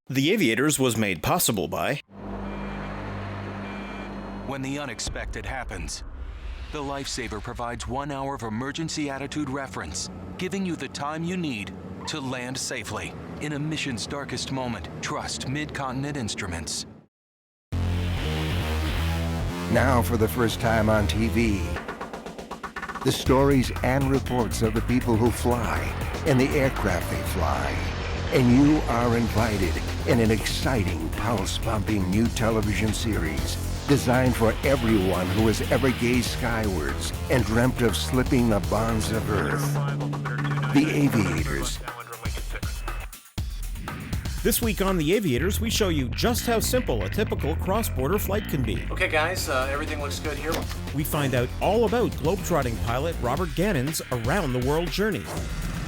The Aviators was made possible by... When the unexpected happens, the Lifesaver provides 1 hour of emergency attitude reference, giving you the time you need to land safely. In a mission's darkest moment, trust Mid-Continent Instruments. Now, for the first time on TV, the stories and reports of the people who fly and the aircraft they fly. And you are invited in an exciting, pulse-pumping new television series designed for everyone who has ever gazed skywards and dreamt of slipping the bonds of Earth. The Aviators. This week on The Aviators, we show you just how simple a typical cross-border flight can be. Okay guys, everything looks good here. We find out all about globetrotting pilot Robert Gannon's around-the-world journey.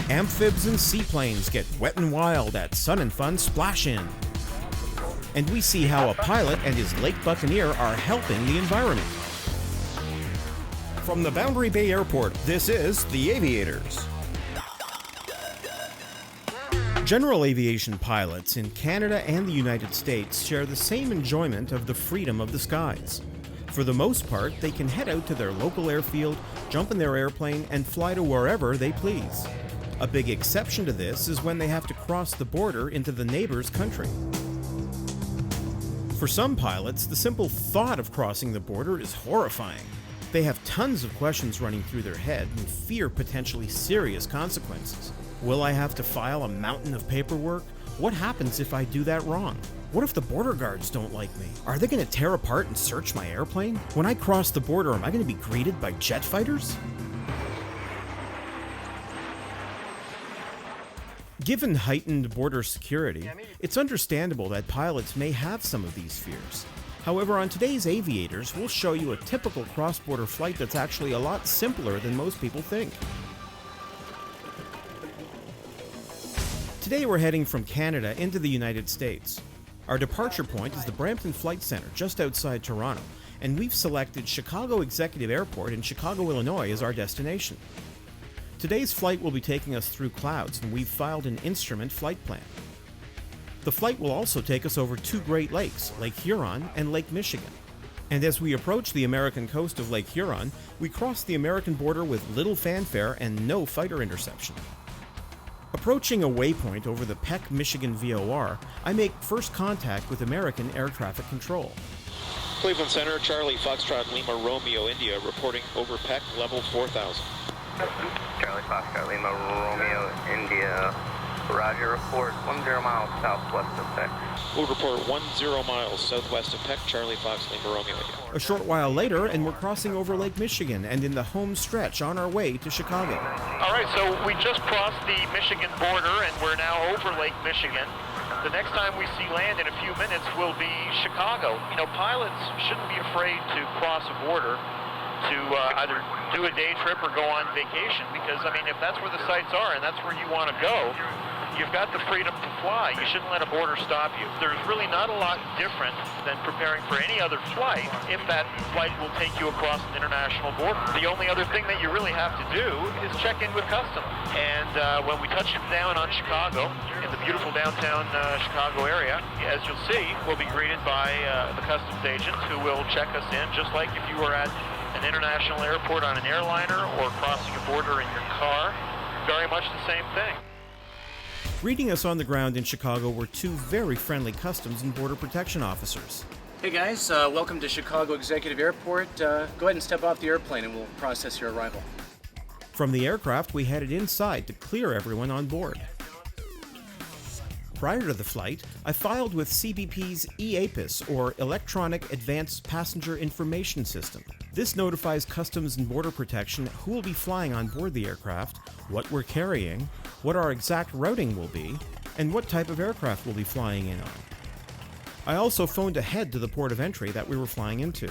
Amphibs and seaplanes get wet and wild at Sun and Fun Splash-In. And we see how a pilot and his Lake Buccaneer are helping the environment. From the Boundary Bay Airport, this is The Aviators. General aviation pilots in Canada and the United States share the same enjoyment of the freedom of the skies. For the most part, they can head out to their local airfield, jump in their airplane, and fly to wherever they please. A big exception to this is when they have to cross the border into the neighbor's country. For some pilots, the simple thought of crossing the border is horrifying. They have tons of questions running through their head and fear potentially serious consequences. Will I have to file a mountain of paperwork? What happens if I do that wrong? What if the border guards don't like me? Are they going to tear apart and search my airplane? When I cross the border, am I going to be greeted by jet fighters? Given heightened border security, it's understandable that pilots may have some of these fears. However, on today's Aviators, we'll show you a typical cross-border flight that's actually a lot simpler than most people think. Today we're heading from Canada into the United States. Our departure point is the Brampton Flight Center just outside Toronto, and we've selected Chicago Executive Airport in Chicago, Illinois as our destination. Today's flight will be taking us through clouds, and we've filed an instrument flight plan. The flight will also take us over two Great Lakes, Lake Huron and Lake Michigan. And as we approach the American coast of Lake Huron, we cross the American border with little fanfare and no fighter interception. Approaching a waypoint over the Peck, Michigan VOR, I make first contact with American Air Traffic Control. Cleveland Center, Charlie Foxtrot Lima Romeo India, reporting over Peck, level 4000. Charlie Foxtrot Lima Romeo India, Roger, report 10 miles southwest of Peck. We'll report 10 miles southwest of Peck, Charlie Fox Lima Romeo India. A short while later, and we're crossing over Lake Michigan and in the home stretch on our way to Chicago. All right, so we just crossed the Michigan border and we're now over Lake Michigan. The next time we see land in a few minutes will be Chicago. You know, pilots shouldn't be afraid to cross a border to either do a day trip or go on vacation, because, I mean, if that's where the sites are and that's where you want to go, you've got the freedom to fly. You shouldn't let a border stop you. There's really not a lot different than preparing for any other flight if that flight will take you across an international border. The only other thing that you really have to do is check in with customs. And when we touch down on Chicago, in the beautiful downtown Chicago area, as you'll see, we'll be greeted by the customs agents who will check us in, just like if you were at an international airport on an airliner or crossing a border in your car. Very much the same thing. Greeting us on the ground in Chicago were two very friendly Customs and Border Protection officers. Hey guys, welcome to Chicago Executive Airport. Go ahead and step off the airplane and we'll process your arrival. From the aircraft, we headed inside to clear everyone on board. Prior to the flight, I filed with CBP's EAPIS, or Electronic Advanced Passenger Information System. This notifies Customs and Border Protection who will be flying on board the aircraft, what we're carrying, what our exact routing will be, and what type of aircraft we'll be flying in on. I also phoned ahead to the port of entry that we were flying into.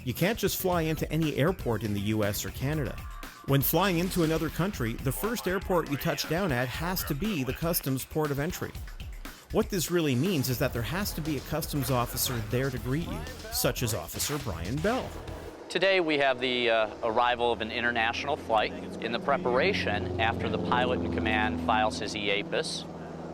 You can't just fly into any airport in the US or Canada. When flying into another country, the first airport you touch down at has to be the customs port of entry. What this really means is that there has to be a customs officer there to greet you, such as Officer Brian Bell. Today we have the arrival of an international flight. In the preparation, after the pilot in command files his EAPIS,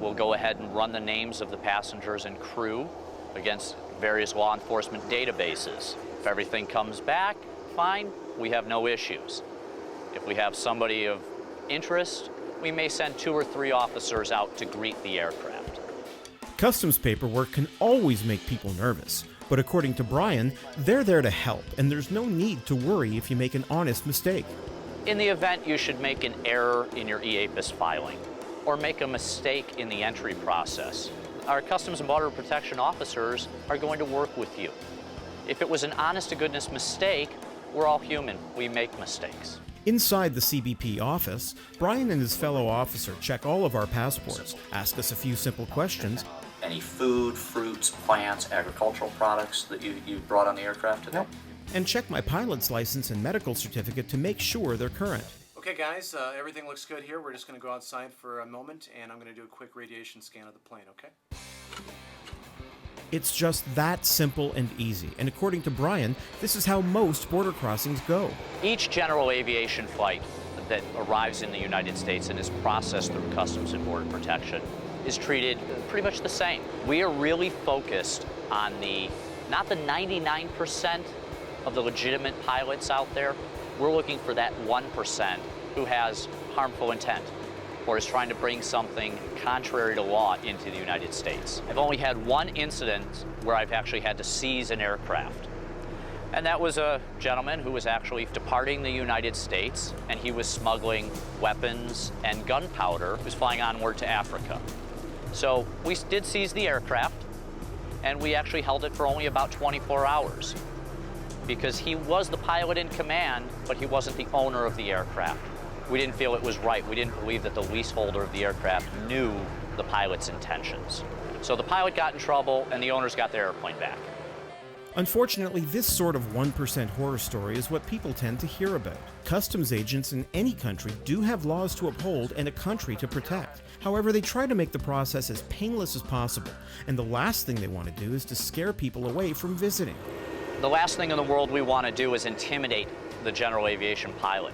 We'll go ahead and run the names of the passengers and crew against various law enforcement databases. If everything comes back fine, we have no issues. If we have somebody of interest, we may send 2 or 3 officers out to greet the aircraft. Customs paperwork can always make people nervous, but according to Brian, they're there to help, and there's no need to worry if you make an honest mistake. In the event you should make an error in your EAPIS filing, or make a mistake in the entry process, our Customs and Border Protection officers are going to work with you. If it was an honest-to-goodness mistake, we're all human. We make mistakes. Inside the CBP office, Brian and his fellow officer check all of our passports, ask us a few simple questions. Any food, fruits, plants, agricultural products that you brought on the aircraft today? And check my pilot's license and medical certificate to make sure they're current. Okay guys, everything looks good here. We're just going to go outside for a moment and I'm going to do a quick radiation scan of the plane, okay? It's just that simple and easy, and according to Brian, this is how most border crossings go. Each general aviation flight that arrives in the United States and is processed through Customs and Border Protection is treated pretty much the same. We are really focused on not the 99% of the legitimate pilots out there. We're looking for that 1% who has harmful intent or is trying to bring something contrary to law into the United States. I've only had one incident where I've actually had to seize an aircraft. And that was a gentleman who was actually departing the United States, and he was smuggling weapons and gunpowder. He was flying onward to Africa. So we did seize the aircraft, and we actually held it for only about 24 hours because he was the pilot in command, but he wasn't the owner of the aircraft. We didn't feel it was right. We didn't believe that the leaseholder of the aircraft knew the pilot's intentions. So the pilot got in trouble, and the owners got their airplane back. Unfortunately, this sort of 1% horror story is what people tend to hear about. Customs agents in any country do have laws to uphold and a country to protect. However, they try to make the process as painless as possible, and the last thing they want to do is to scare people away from visiting. The last thing in the world we want to do is intimidate the general aviation pilot.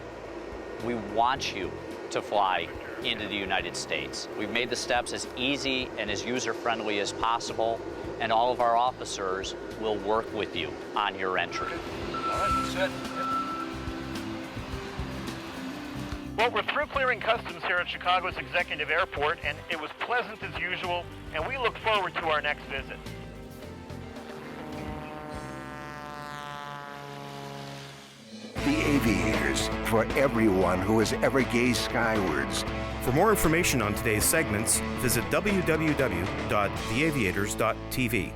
We want you to fly into the United States. We've made the steps as easy and as user-friendly as possible, and all of our officers will work with you on your entry. All right, set. Well, we're through clearing customs here at Chicago's Executive Airport, and it was pleasant as usual, and we look forward to our next visit. The Aviators, for everyone who has ever gazed skywards. For more information on today's segments, visit www.theaviators.tv.